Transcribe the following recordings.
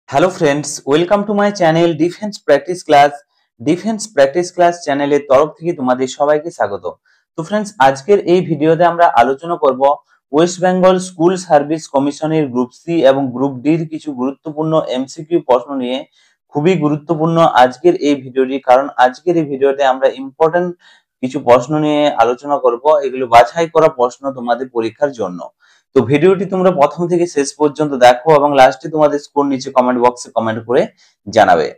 Hello friends, welcome to my channel defence practice class চ্যানেলের তরফ থেকে তোমাদের সবাইকে স্বাগত। তো ফ্রেন্ডস, আজকের এই ভিডিওতে আমরা আলোচনা করব ওয়েস্ট বেঙ্গল স্কুল সার্ভিস কমিশনের গ্রুপ সি এবং গ্রুপ ডির কিছু গুরুত্বপূর্ণ এমসিকিউ প্রশ্ন নিয়ে। খুবই গুরুত্বপূর্ণ আজকের এই ভিডিওটি, কারণ আজকের এই ভিডিওতে আমরা ইম্পর্টেন্ট কিছু প্রশ্ন নিয়ে আলোচনা করব। এগুলো বাছাই করা প্রশ্ন তোমাদের পরীক্ষার জন্য। তো ভিডিওটি তোমরা প্রথম থেকে শেষ পর্যন্ত দেখো এবং লাস্টে তোমাদের স্কোর নিচে কমেন্ট বক্সে কমেন্ট করে জানাবে।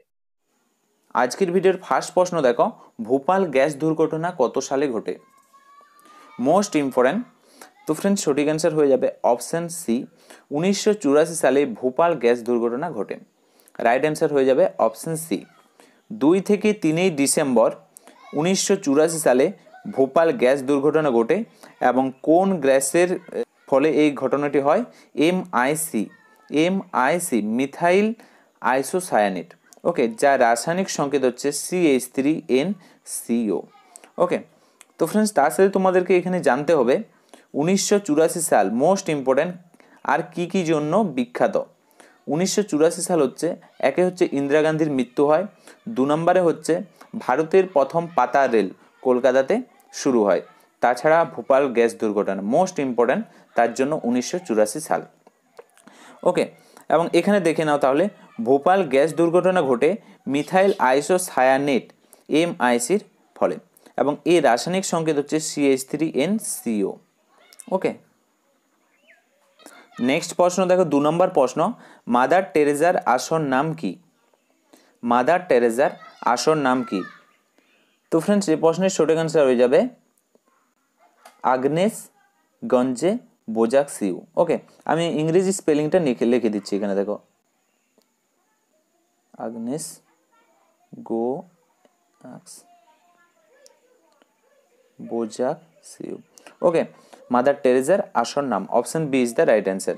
আজকের ভিডিওর ফার্স্ট প্রশ্ন দেখো, ভোপাল গ্যাস দুর্ঘটনা কত সালে ঘটে? Most important. তো ফ্রেন্ডস, সঠিক অ্যান্সার হয়ে যাবে অপশন সি, 1984 সালে ভোপাল গ্যাস দুর্ঘটনা ঘটে। রাইট অ্যান্সার হয়ে যাবে অপশন সি। 2 থেকে 3 ডিসেম্বর 1984 সালে ভোপাল গ্যাস দুর্ঘটনা ঘটে এবং কোন গ্যাসের ফলে এই ঘটনাটি হয়? MIC methyl isocyanate. ওকে, যার রাসায়নিক সংকেত হচ্ছে CH3NCO। ওকে, তো ফ্রেন্ডস, তার সাথে তোমাদেরকে এখানে জানতে হবে 1984 সাল মোস্ট ইম্পর্ট্যান্ট আর কি জন্য বিখ্যাত। 1984 সাল হচ্ছে, একে হচ্ছে ইন্দিরা গান্ধীর মৃত্যু হয়, 2 নম্বরে হচ্ছে ভারতের প্রথম পাতা রেল কলকাতাতে শুরু হয়, তাছাড়া ভোপাল গ্যাস দুর্ঘটনা মোস্ট ইম্পর্ট্যান্ট, তার জন্য 1984 সাল। ওকে, এবং এখানে দেখে নাও তাহলে, ভোপাল গ্যাস দুর্ঘটনা ঘটে মিথাইল আইসোসায়ানেট এমআইসির ফলে এবং এই রাসায়নিক সংকেত হচ্ছে CH3NCO। ওকে, নেক্সট প্রশ্ন দেখো, 2 নম্বর প্রশ্ন, মাদার টেরেজার আসল নাম কি? মাদার টেরেজার আসল নাম কি? তো ফ্রেন্ডস, এই প্রশ্নের সঠিক অ্যান্সার হয়ে যাবে আগনেস গঞ্জে বোজাক সিউ। ওকে, আমি ইংরেজি স্পেলিংটা লিখে দিচ্ছি এখানে, দেখো, আগনেস গো বোজাক সিউ। ওকে, মাদার টেরেজার আসল নাম, option B is the right answer.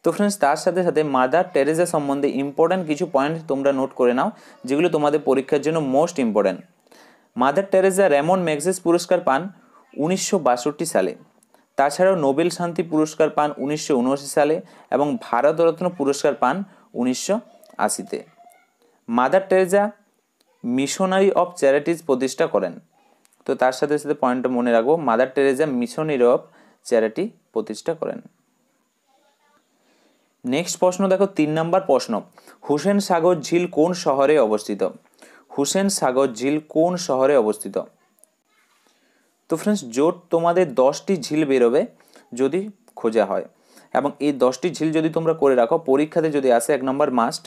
তো ফ্রেন্ডস, তার সাথে সাথে মাদার টেরেজা সম্বন্ধে ইম্পর্ট্যান্ট কিছু পয়েন্ট তোমরা নোট করে নাও, যেগুলো তোমাদের পরীক্ষার জন্য most important. Mother Teresa Ramon Magsaysay পুরস্কার পান 1962 সালে। তাছাড়াও নোবেল শান্তি পুরস্কার পান 1979 সালে এবং ভারতরত্ন পুরস্কার পান 1980-তে। Mother Teresa missionary of Charities প্রতিষ্ঠা করেন। তো তার সাথে সাথে পয়েন্টটা মনে রাখবো, Mother Teresa missionary of Charity প্রতিষ্ঠা করেন। নেক্সট প্রশ্ন দেখো, 3 নম্বর প্রশ্ন, হুসেন সাগর ঝিল কোন শহরে অবস্থিত? হুসেন সাগর ঝিল কোন শহরে অবস্থিত? তো ফ্রেন্ডস, জোট তোমাদের 10টি ঝিল বেরোবে যদি খোঁজা হয়, এবং এই 10টি ঝিল যদি তোমরা করে রাখো, পরীক্ষাতে যদি আসে 1 নম্বর মাস্ট।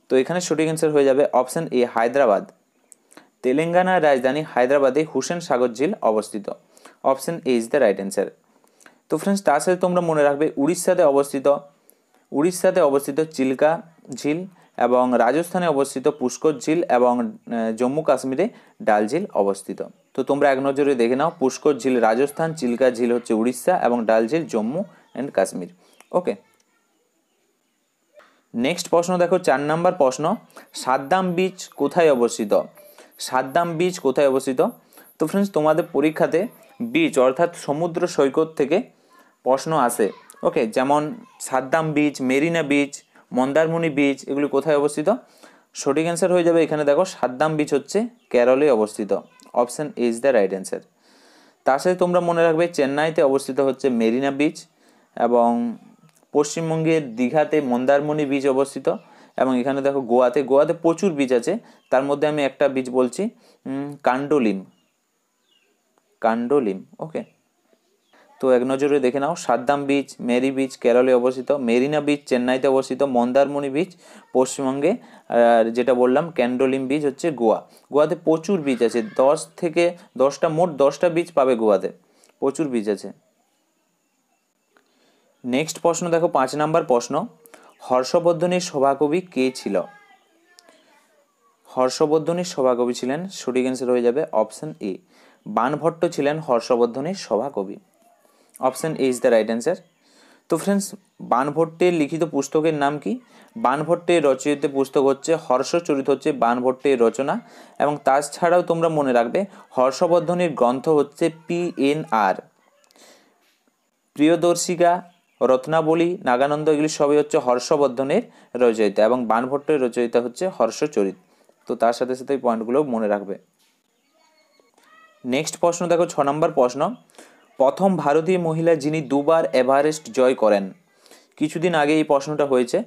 তো এখানে সঠিক অ্যান্সার হয়ে যাবে অপশন এ, হায়দ্রাবাদ। তেলেঙ্গানার রাজধানী হায়দ্রাবাদে হুসেন সাগর ঝিল অবস্থিত, option A is the right answer. তো ফ্রেন্ডস, তার সাথে তোমরা মনে রাখবে উড়িষ্যাতে অবস্থিত চিল্কা ঝিল, এবং রাজস্থানে অবস্থিত পুষ্কর ঝিল, এবং জম্মু কাশ্মীরে ডাল ঝিল অবস্থিত। তো তোমরা এক নজরে দেখে নাও, পুষ্কর ঝিল রাজস্থান, চিল্কা ঝিল হচ্ছে উড়িষ্যা এবং ডাল ঝিল Jammu and Kashmir. Okay, next প্রশ্ন দেখো, 4 নম্বর প্রশ্ন, সাদ্দাম বিচ কোথায় অবস্থিত? সাদ্দাম বিচ কোথায় অবস্থিত? তো ফ্রেন্ডস, তোমাদের পরীক্ষাতে বিচ অর্থাৎ সমুদ্র সৈকত থেকে প্রশ্ন আসে। ওকে, যেমন Saddam beach, Marina beach, Mandarmani beach, এগুলি কোথায় অবস্থিত? সঠিক অ্যান্সার হয়ে যাবে এখানে, দেখো, সাদ্দাম বিচ হচ্ছে কেরলে অবস্থিত, option A is the right answer. তার সাথে তোমরা মনে রাখবে চেন্নাইতে অবস্থিত হচ্ছে মেরিনা বিচ, এবং পশ্চিমবঙ্গের দীঘাতে মন্দারমণি বিচ অবস্থিত, এবং এখানে দেখো গোয়াতে প্রচুর বিচ আছে, তার মধ্যে আমি একটা বিচ বলছি, কান্ডোলিম। ওকে, তো এক নজরে দেখে নাও, সাদ্দাম বিচ, মেরি বিচ কেরলে অবস্থিত, মেরিনা বিচ চেন্নাইতে অবস্থিত, মন্দারমণি বিচ পশ্চিমবঙ্গে, আর যেটা বললাম ক্যান্ডোলিম বিচ হচ্ছে গোয়াতে প্রচুর বিচ আছে, 10 থেকে 10টা, মোট 10টা বিচ পাবে গোয়াতে, প্রচুর বিচ আছে। নেক্সট প্রশ্ন দেখো, 5 নম্বর প্রশ্ন, হর্ষবর্ধনের সভাকবি কে ছিল? হর্ষবর্ধনের সভাকবি ছিলেন, সঠিক অ্যান্সার হয়ে যাবে অপশন এ, বাণভট্ট ছিলেন হর্ষবর্ধনের সভাকবি, option A is the right answer. তো ফ্রেন্ডস, বাণভট্টের লিখিত পুস্তকের নাম কি? বাণভট্টের রচিত পুস্তক হচ্ছে হর্ষচরিত, হচ্ছে বাণভট্টের রচনা, এবং তাছাড়াও তোমরা মনে রাখবে হর্ষবর্ধনের গ্রন্থ হচ্ছে PNR, প্রিয়দর্শিকা রত্নাবলী, নাগানন্দ এগুলি সবই হচ্ছে হর্ষবর্ধনের রচয়িতা এবং বাণভট্টের রচয়িতা হচ্ছে হর্ষচরিত। তো তার সাথে সাথে এই পয়েন্টগুলো মনে রাখবে। নেক্সট প্রশ্ন দেখো, 6 নম্বর প্রশ্ন, প্রথম ভারতীয় মহিলা যিনি দুবার এভারেস্ট জয় করেন। কিছুদিন আগে এই প্রশ্নটা হয়েছে,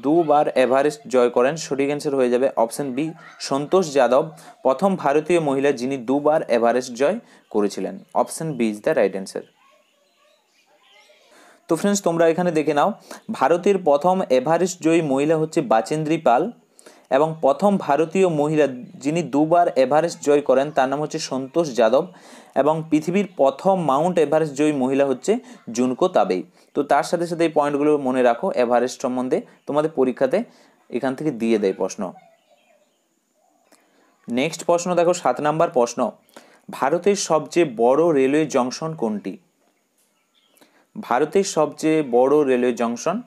দুবার এভারেস্ট জয় করেন, সঠিক অ্যান্সার হয়ে যাবে অপশন বি, সন্তোষ যাদব প্রথম ভারতীয় মহিলা যিনি দুবার এভারেস্ট জয় করেছিলেন। Option B is the right answer. তো ফ্রেন্ডস তোমরা এখানে দেখে নাও, ভারতের প্রথম এভারেস্ট জয়ী মহিলা হচ্ছে বাচেন্দ্রী পাল এবং প্রথম ভারতীয় মহিলা যিনি দুবার এভারেস্ট জয় করেন তার নাম হচ্ছে সন্তোষ যাদব এবং পৃথিবীর প্রথম মাউন্ট এভারেস্ট জয়ী মহিলা হচ্ছে জুনকো তাবেই। তো তার সাথে সাথে এই পয়েন্টগুলো মনে রাখো, এভারেস্ট সম্বন্ধে তোমাদের পরীক্ষাতে এখান থেকে দিয়ে দেয় প্রশ্ন। নেক্সট প্রশ্ন দেখো, 7 নম্বর প্রশ্ন, ভারতের সবচেয়ে বড় রেলওয়ে জংশন কোনটি। ভারতের সবচেয়ে বড় রেলওয়ে জংশন,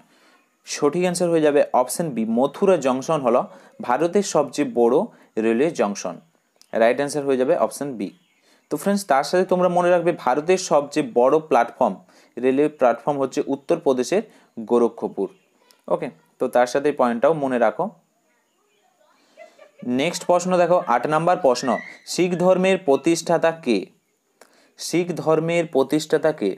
সঠিক অ্যান্সার হয়ে যাবে অপশন বি, মথুরা জংশন হলো ভারতের সবচেয়ে বড় রেলওয়ে জংশন। রাইট অ্যান্সার হয়ে যাবে অপশন বি। তো ফ্রেন্ডস তার সাথে তোমরা মনে রাখবে ভারতের সবচেয়ে বড় প্ল্যাটফর্ম, রেলওয়ে প্ল্যাটফর্ম হচ্ছে উত্তরপ্রদেশের গোরক্ষপুর। ওকে, তো তার সাথে এই পয়েন্টটাও মনে রাখো। নেক্সট প্রশ্ন দেখো, 8 নম্বর প্রশ্ন, শিখ ধর্মের প্রতিষ্ঠাতা কে। শিখ ধর্মের প্রতিষ্ঠাতা কে।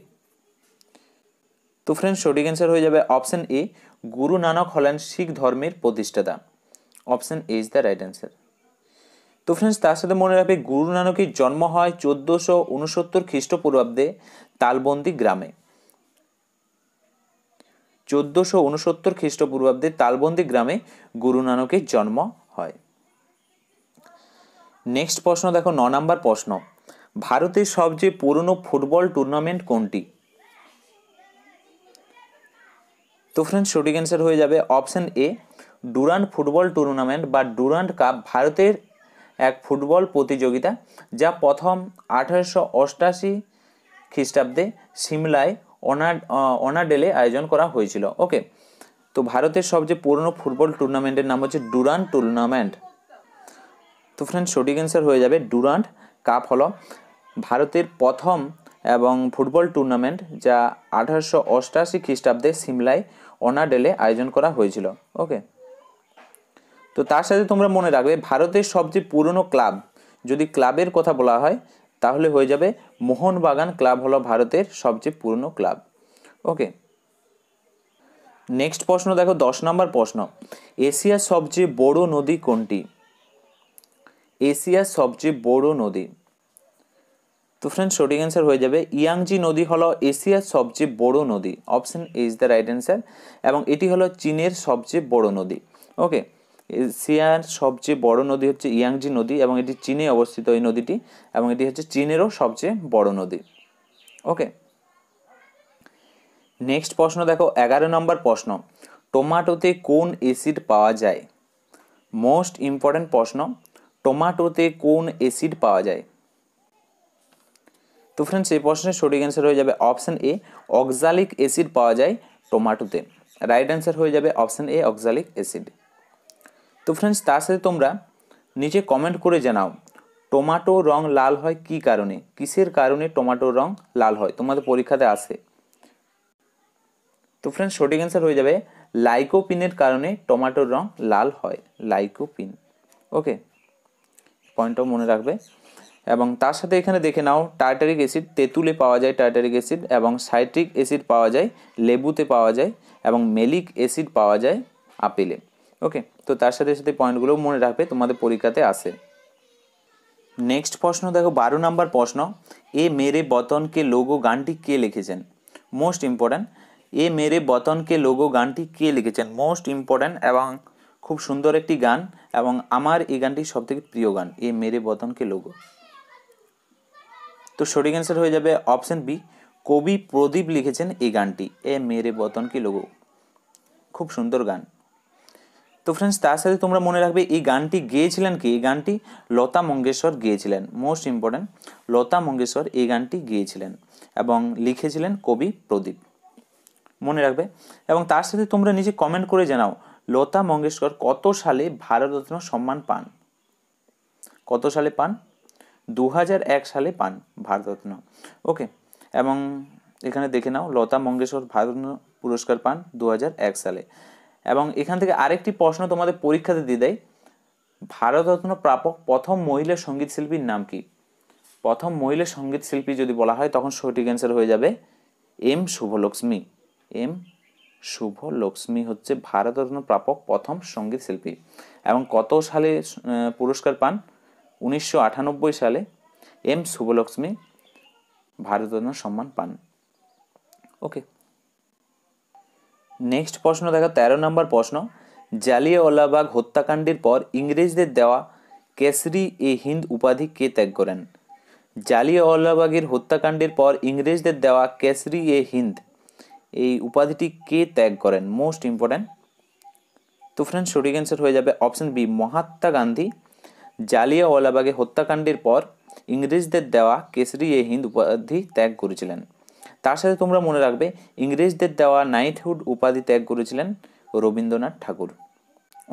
তো ফ্রেন্ডস সঠিক অ্যান্সার হয়ে যাবে অপশন এ, গুরু নানক হলেন শিখ ধর্মের প্রতিষ্ঠাতা। Option A is the right answer. তো ফ্রেন্ডস তার সাথে মনে রাখবে গুরু নানকের জন্ম হয় 1469 খ্রিস্টপূর্বাব্দে তালবন্দি গ্রামে। 1469 খ্রিস্টপূর্বাব্দে তালবন্দি গ্রামে গুরু নানকের জন্ম হয়। নেক্সট প্রশ্ন দেখো, 9 নম্বর প্রশ্ন, ভারতের সবচেয়ে পুরনো ফুটবল টুর্নামেন্ট কোনটি। তো ফ্রেন্ডস সঠিক অ্যান্সার হয়ে যাবে option A, Durand football tournament বা ডুরান্ড কাপ ভারতের এক ফুটবল প্রতিযোগিতা যা প্রথম 1888 খ্রিস্টাব্দে সিমলায় অনাডেলে আয়োজন করা হয়েছিল। ওকে, তো ভারতের সবচেয়ে পুরনো ফুটবল টুর্নামেন্টের নাম হচ্ছে ডুরান্ড টুর্নামেন্ট। তো ফ্রেন্ডস সঠিক অ্যান্সার হয়ে যাবে ডুরান্ড কাপ হলো ভারতের প্রথম এবং ফুটবল টুর্নামেন্ট যা 1888 খ্রিস্টাব্দে সিমলায় অনাডেলে আয়োজন করা হয়েছিল। ওকে, তো তার সাথে তোমরা মনে রাখবে ভারতের সবচেয়ে পুরনো ক্লাব, যদি ক্লাবের কথা বলা হয় তাহলে হয়ে যাবে মোহনবাগান ক্লাব হলো ভারতের সবচেয়ে পুরনো ক্লাব। ওকে, নেক্সট প্রশ্ন দেখো, 10 নম্বর প্রশ্ন, এশিয়ার সবচেয়ে বড় নদী কোনটি। এশিয়ার সবচেয়ে বড় নদী। তো ফ্রেন্ডস সঠিক অ্যান্সার হয়ে যাবে ইয়াংজি নদী হলো এশিয়ার সবচেয়ে বড় নদী। Option A is the right answer এবং এটি হলো চীনের সবচেয়ে বড় নদী। ওকে, এশিয়ার সবচেয়ে বড় নদী হচ্ছে ইয়াংজি নদী এবং এটি চীনে অবস্থিত এই নদীটি এবং এটি হচ্ছে চীনেরও সবচেয়ে বড় নদী। ওকে, নেক্সট প্রশ্ন দেখো, 11 নম্বর প্রশ্ন, টমেটোতে কোন অ্যাসিড পাওয়া যায়। মোস্ট ইম্পর্টেন্ট প্রশ্ন, টমেটোতে কোন অ্যাসিড পাওয়া যায়। তো ফ্রেন্ডস এই প্রশ্নের সঠিক অ্যান্সার হয়ে যাবে অপশন এ, অক্সালিক অ্যাসিড পাওয়া যায় টমেটোতে। রাইট অ্যান্সার হয়ে যাবে অপশন এ, অক্সালিক অ্যাসিড। তো ফ্রেন্ডস তার সাথে তোমরা নিচে কমেন্ট করে জানাও টমেটো রং লাল হয় কি কারণে, কিসের কারণে টমেটোর রং লাল হয়, তোমাদের পরীক্ষাতে আসে। তো ফ্রেন্ডস সঠিক অ্যান্সার হয়ে যাবে লাইকোপিনের কারণে টমেটোর রং লাল হয়, লাইকোপিন। ওকে, পয়েন্টটাও মনে রাখবে এবং তার সাথে এখানে দেখে নাও টার্টারিক অ্যাসিড তেঁতুলে পাওয়া যায় টার্টারিক অ্যাসিড এবং সাইট্রিক অ্যাসিড পাওয়া যায় লেবুতে পাওয়া যায় এবং মেলিক অ্যাসিড পাওয়া যায় আপেলে। ওকে, তো তার সাথে সাথে পয়েন্টগুলো মনে রাখবে, তোমাদের পরীক্ষাতে আসে। নেক্সট প্রশ্ন দেখো, 12 নম্বর প্রশ্ন, এ মেরে বতন কে লোগো গানটি কে লিখেছেন। মোস্ট ইম্পর্ট্যান্ট, এ মেরে বতন কে লোগো গানটি কে লিখেছেন, মোস্ট ইম্পর্ট্যান্ট এবং খুব সুন্দর একটি গান এবং আমার এই গানটি সবথেকে প্রিয় গান, এ মেরে বতন কে লোগো। তো সঠিক অ্যান্সার হয়ে যাবে অপশন বি, কবি প্রদীপ লিখেছেন এই গানটি, এ মেরে বতন কি লোগো। খুব সুন্দর গান। তো ফ্রেন্ডস তার সাথে তোমরা মনে রাখবে এই গানটি গেয়েছিলেন কি, এই গানটি লতা মঙ্গেশকর গেয়েছিলেন। মোস্ট ইম্পর্ট্যান্ট, লতা মঙ্গেশকর এই গানটি গেয়েছিলেন এবং লিখেছিলেন কবি প্রদীপ, মনে রাখবে। এবং তার সাথে তোমরা নিজে কমেন্ট করে জানাও লতা মঙ্গেশকর কত সালে ভারতরত্ন সম্মান পান, কত সালে পান, 2001 সালে পান ভারতরত্ন। ওকে, এবং এখানে দেখে নাও লতা মঙ্গেশকর ভারতরত্ন পুরস্কার পান 2001 সালে। এবং এখান থেকে আরেকটি প্রশ্ন তোমাদের পরীক্ষাতে দিয়ে দেয়, ভারতরত্ন প্রাপক প্রথম মহিলা সঙ্গীত শিল্পীর নাম কি? প্রথম মহিলা সঙ্গীত শিল্পী যদি বলা হয় তখন সঠিক অ্যান্সার হয়ে যাবে এম শুভলক্ষ্মী। এম শুভলক্ষ্মী হচ্ছে ভারতরত্ন প্রাপক প্রথম সঙ্গীত শিল্পী। এবং কত সালে পুরস্কার পান? 1998 সালে এম শুভলক্ষ্মী ভারতরত্ন সম্মান পান। ওকে, নেক্সট প্রশ্ন দেখো 13 নম্বর প্রশ্ন, জালিয়ানওয়ালাবাগ হত্যাকাণ্ডের পর ইংরেজদের দেওয়া কেসরি এ হিন্দ উপাধি কে ত্যাগ করেন? জালিয়ানওয়ালাবাগের হত্যাকাণ্ডের পর ইংরেজদের দেওয়া কেসরি এ হিন্দ এই উপাধিটি কে ত্যাগ করেন? Most important. তো ফ্রেন্ডস সঠিক অ্যান্সার হয়ে যাবে অপশন বি, মহাত্মা গান্ধী জালিয়ানওয়ালাবাগে হত্যাকাণ্ডের পর ইংরেজদের দেওয়া কেসরি এ হিন্দ উপাধি ত্যাগ করেছিলেন। তার সাথে তোমরা মনে রাখবে ইংরেজদের দেওয়া নাইটহুড উপাধি ত্যাগ করেছিলেন রবীন্দ্রনাথ ঠাকুর।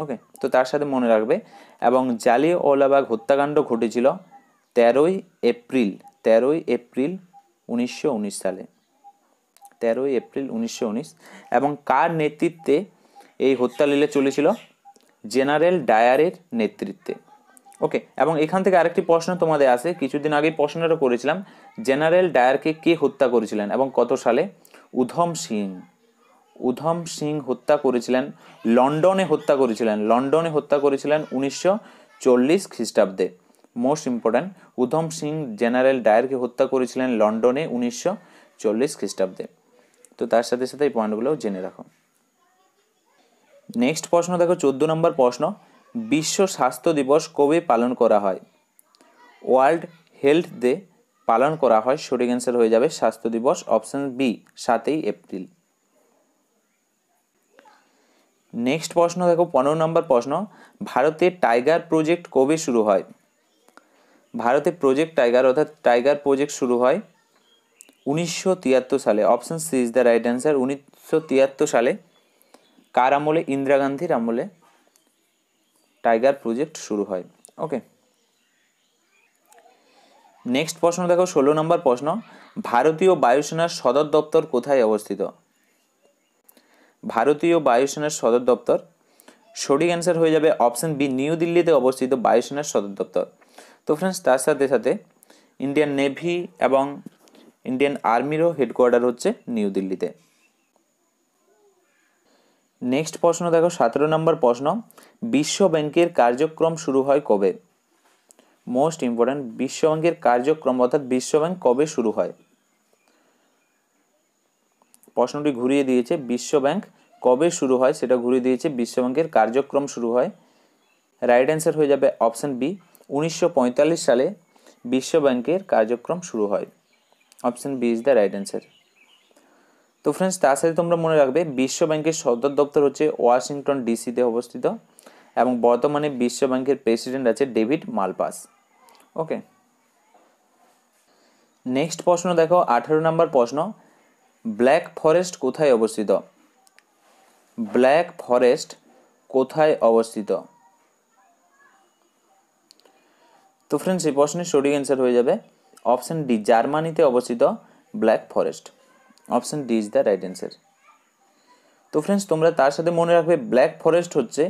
ওকে, তো তার সাথে মনে রাখবে। এবং জালিয়ানওয়ালাবাগ হত্যাকাণ্ড ঘটেছিল 13ই এপ্রিল 1919 সালে। 13ই এপ্রিল 1919। এবং কার নেতৃত্বে এই হত্যালীলা চলেছিল? জেনারেল ডায়ারের নেতৃত্বে। ওকে, এবং এখান থেকে আরেকটি প্রশ্ন তোমাদের আসে, কিছুদিন আগে প্রশ্নটা করেছিলাম, জেনারেল ডায়ারকে কে হত্যা করেছিলেন এবং কত সালে? উধম সিং হত্যা করেছিলেন, লন্ডনে হত্যা করেছিলেন 1940 খ্রিস্টাব্দে। Most important, Udham Singh General ডায়ারকে হত্যা করেছিলেন লন্ডনে 1940 খ্রিস্টাব্দে। তো তার সাথে সাথে এই পয়েন্টগুলো জেনে রাখো। নেক্সট প্রশ্ন দেখো 14 নম্বর প্রশ্ন, বিশ্ব স্বাস্থ্য দিবস কবে পালন করা হয়? ওয়ার্ল্ড হেলথ ডে পালন করা হয়, সঠিক অ্যান্সার হয়ে যাবে স্বাস্থ্য দিবস, অপশন বি 7ই এপ্রিল। নেক্সট প্রশ্ন দেখো 15 নম্বর প্রশ্ন, ভারতে টাইগার প্রজেক্ট কবে শুরু হয়? ভারতে প্রজেক্ট টাইগার অর্থাৎ টাইগার প্রজেক্ট শুরু হয় 1973 সালে, option C is the right answer. 1973 সালে কার আমলে? ইন্দিরা গান্ধীর আমলে টাইগার প্রজেক্ট শুরু হয়। ওকে, নেক্সট প্রশ্ন দেখো 16 নম্বর প্রশ্ন, ভারতীয় বায়ুসেনার সদর দপ্তর কোথায় অবস্থিত? ভারতীয় বায়ুসেনার সদর দপ্তর, সঠিক অ্যান্সার হয়ে যাবে অপশন বি, নিউ দিল্লিতে অবস্থিত বায়ুসেনার সদর দপ্তর। তো ফ্রেন্ডস তার সাথে সাথে ইন্ডিয়ান নেভি এবং ইন্ডিয়ান আর্মিরও হেডকোয়ার্টার হচ্ছে নিউ দিল্লিতে। নেক্সট প্রশ্ন দেখো 17 নম্বর প্রশ্ন, বিশ্ব ব্যাংকের কার্যক্রম শুরু হয় কবে? মোস্ট ইম্পর্ট্যান্ট, বিশ্ব ব্যাংকের কার্যক্রম অর্থাৎ বিশ্ব ব্যাংক কবে শুরু হয়? প্রশ্নটি ঘুরিয়ে দিয়েছে, বিশ্ব ব্যাংক কবে শুরু হয় সেটা ঘুরিয়ে দিয়েছে, বিশ্ব ব্যাংকের কার্যক্রম শুরু হয়। রাইট অ্যান্সার হয়ে যাবে অপশন বি, 1945 সালে বিশ্ব ব্যাংকের কার্যক্রম শুরু হয়, option B is the right answer. তো ফ্রেন্ডস তার সাথে তোমরা মনে রাখবে বিশ্ব ব্যাংকের সদর দপ্তর হচ্ছে ওয়াশিংটন ডিসিতে অবস্থিত এবং বর্তমানে বিশ্ব ব্যাংকের প্রেসিডেন্ট আছে ডেভিড মালপাস। ওকে, নেক্সট প্রশ্ন দেখো 18 নম্বর প্রশ্ন, ব্ল্যাক ফরেস্ট কোথায় অবস্থিত? ব্ল্যাক ফরেস্ট কোথায় অবস্থিত? তো ফ্রেন্ডস এই প্রশ্নের সঠিক অ্যান্সার হয়ে যাবে অপশন ডি, জার্মানিতে অবস্থিত black forest, option D is the right answer. তো ফ্রেন্ডস তোমরা তার সাথে মনে রাখবে ব্ল্যাক ফরেস্ট হচ্ছে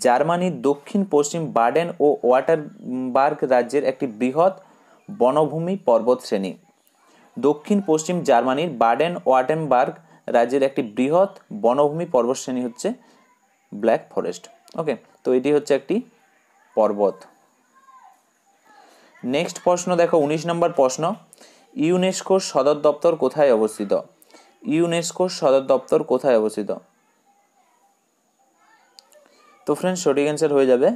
জার্মানির দক্ষিণ পশ্চিম বাডেন ও ওয়াটারবার্গ রাজ্যের একটি বৃহৎ বনভূমি পর্বত শ্রেণী। দক্ষিণ পশ্চিম জার্মানির বাডেন ওয়াটেনবার্গ রাজ্যের একটি বৃহৎ বনভূমি পর্বতশ্রেণী হচ্ছে ব্ল্যাক ফরেস্ট। ওকে, তো এটি হচ্ছে একটি পর্বত। নেক্সট প্রশ্ন দেখো 19 নম্বর প্রশ্ন, ইউনেস্কোর সদর দপ্তর কোথায় অবস্থিত? ইউনেস্কোর সদর দপ্তর কোথায় অবস্থিত? তো ফ্রেন্ডস সঠিক অ্যান্সার হয়ে যাবে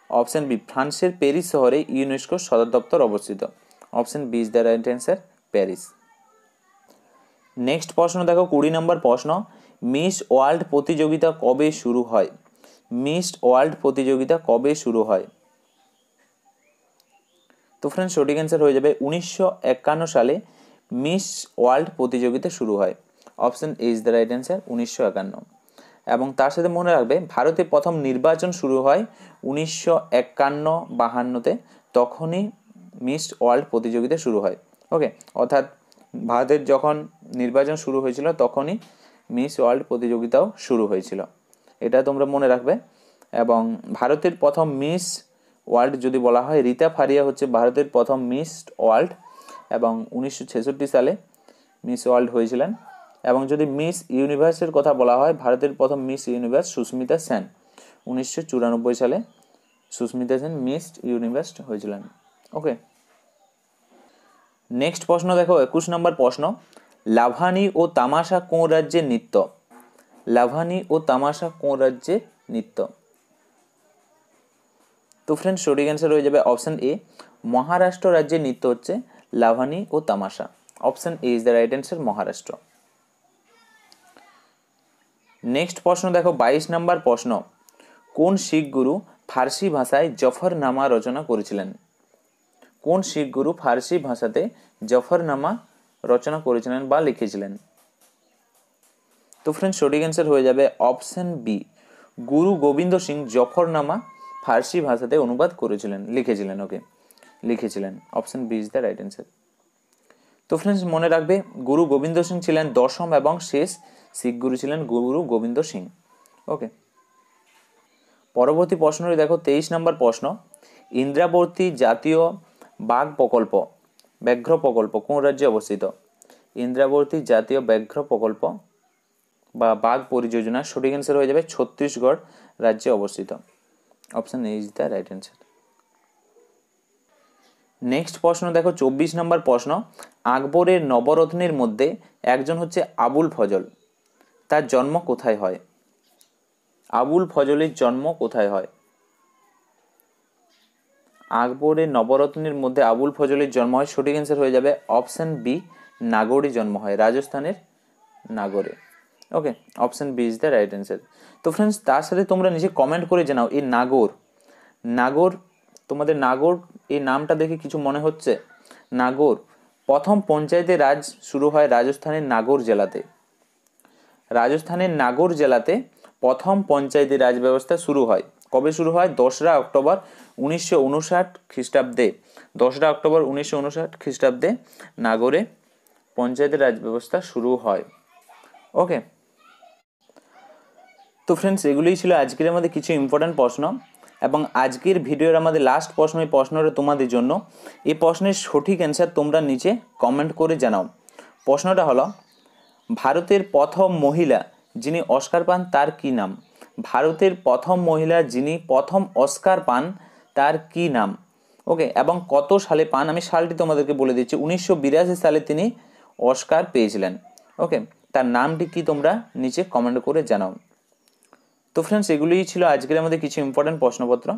অপশন বি, ফ্রান্সের প্যারিস শহরে ইউনেস্কোর সদর দপ্তর অবস্থিত, option B is the right answer, Paris. Next প্রশ্ন দেখো 20 নম্বর প্রশ্ন, মিস ওয়ার্ল্ড প্রতিযোগিতা কবে শুরু হয়? মিস ওয়ার্ল্ড প্রতিযোগিতা কবে শুরু হয়? তো ফ্রেন্ডস সঠিক অ্যান্সার হয়ে যাবে 1951 সালে মিস ওয়ার্ল্ড প্রতিযোগিতা শুরু হয়, option A is the right answer, 1951। এবং তার সাথে মনে রাখবে ভারতে প্রথম নির্বাচন শুরু হয় 1951-52-তে, তখনই মিস ওয়ার্ল্ড প্রতিযোগিতা শুরু হয়। ওকে, অর্থাৎ ভারতের যখন নির্বাচন শুরু হয়েছিল তখনই মিস ওয়ার্ল্ড প্রতিযোগিতাও শুরু হয়েছিল, এটা তোমরা মনে রাখবে। এবং ভারতের প্রথম মিস ওয়ার্ল্ড যদি বলা হয়, রীতা ফারিয়া হচ্ছে ভারতের প্রথম মিস ওয়ার্ল্ড এবং 1966 সালে মিস ওয়ার্ল্ড হয়েছিলেন। এবং যদি মিস ইউনিভার্সের কথা বলা হয়, ভারতের প্রথম মিস ইউনিভার্স সুস্মিতা সেন, 1994 সালে সুস্মিতা সেন মিস ইউনিভার্স হয়েছিলেন। ওকে, নেক্সট প্রশ্ন দেখো, 21 নম্বর প্রশ্ন, লাভানি ও তামাশা কোন রাজ্যের নৃত্য? লাভানি ও তামাশা কোন রাজ্যের নৃত্য? তো ফ্রেন্ডস সঠিক অ্যান্সার হয়ে যাবে অপশন এ, মহারাষ্ট্র রাজ্যের নৃত্য হচ্ছে লাভানি ও তামাশা। Option A is the right answer, Maharashtra. Next প্রশ্ন দেখো, 22 নম্বর প্রশ্ন, কোন শিখ গুরু ফার্সি ভাষায় জফরনামা রচনা করেছিলেন? কোন শিখ গুরু ফার্সি ভাষাতে জফরনামা রচনা করেছিলেন বা লিখেছিলেন? তো ফ্রেন্ডস সঠিক অ্যান্সার হয়ে যাবে অপশন বি, গুরু গোবিন্দ সিং জফরনামা ফার্সি ভাষাতে অনুবাদ করেছিলেন, লিখেছিলেন। ওকে, লিখেছিলেন। Option B is the right answer. তো ফ্রেন্ডস মনে রাখবে, গুরু গোবিন্দ সিং ছিলেন দশম এবং শেষ শিখ গুরু ছিলেন গুরু গোবিন্দ সিং। ওকে, পরবর্তী প্রশ্নটি দেখো, 23 নম্বর প্রশ্ন, ইন্দ্রাবতী জাতীয় বাঘ প্রকল্প ব্যাঘ্র প্রকল্প কোন রাজ্যে অবস্থিত? ইন্দ্রাবতী জাতীয় ব্যাঘ্র প্রকল্প বা বাঘ পরিযোজনা সঠিক অ্যান্সার হয়ে যাবে ছত্তিশগড় রাজ্যে অবস্থিত। Option A is the right answer. Next প্রশ্ন দেখো, 24 নম্বর প্রশ্ন, আকবরের নবরত্নের মধ্যে একজন হচ্ছে আবুল ফজল, তার জন্ম কোথায় হয়? আবুল ফজলের জন্ম কোথায় হয়? আকবরের নবরত্নের মধ্যে আবুল ফজলের জন্ম হয়, সঠিক অ্যান্সার হয়ে যাবে অপশন বি, নাগরে জন্ম হয়, রাজস্থানের নাগরে। Okay, option B is the right answer. তো ফ্রেন্ডস তার সাথে তোমরা নিচে কমেন্ট করে জানাও, এই নাগর তোমাদের নাগর এই নামটা দেখে কিছু মনে হচ্ছে? নাগর প্রথম পঞ্চায়েতে রাজ শুরু হয় রাজস্থানের নাগর জেলাতে। রাজস্থানের নাগর জেলাতে প্রথম পঞ্চায়েতি রাজ ব্যবস্থা শুরু হয়। কবে শুরু হয়? 2রা অক্টোবর 1959 খ্রিস্টাব্দে। 2রা অক্টোবর 1959 খ্রিস্টাব্দে নাগরে পঞ্চায়েতের রাজ ব্যবস্থা শুরু হয়। ওকে, তো ফ্রেন্ডস এগুলোই ছিল আজকের আমাদের কিছু ইম্পর্ট্যান্ট প্রশ্ন। এবং আজকের ভিডিওর আমাদের লাস্ট প্রশ্ন, এই প্রশ্নটা তোমাদের জন্য। এই প্রশ্নের সঠিক অ্যান্সার তোমরা নিচে কমেন্ট করে জানাও। প্রশ্নটা হলো, ভারতের প্রথম মহিলা যিনি অস্কার পান তার কি নাম? ভারতের প্রথম মহিলা যিনি প্রথম অস্কার পান তার কি নাম? ওকে, এবং কত সালে পান? আমি সালটি তোমাদেরকে বলে দিচ্ছি, 1982 সালে তিনি অস্কার পেয়েছিলেন। ওকে, তার নামটি কি তোমরা নিচে কমেন্ট করে জানাও। তো ফ্রেন্ডস এগুলোই ছিল আজকের আমাদের কিছু ইম্পর্টেন্ট প্রশ্নপত্র।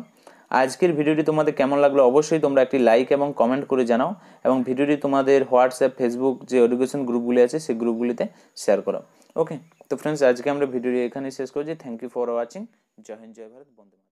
আজকের ভিডিওটি তোমাদের কেমন লাগলো অবশ্যই তোমরা একটি লাইক এবং কমেন্ট করে জানাও, এবং ভিডিওটি তোমাদের হোয়াটসঅ্যাপ, ফেসবুক যে এডুকেশন গ্রুপগুলি আছে সেই গ্রুপগুলিতে শেয়ার করো। ওকে, তো ফ্রেন্ডস আজকে আমরা ভিডিওটি এখানে শেষ করছি। Thank you for watching. জয় হিন্দ, জয় ভারত, বন্দে মাতরম।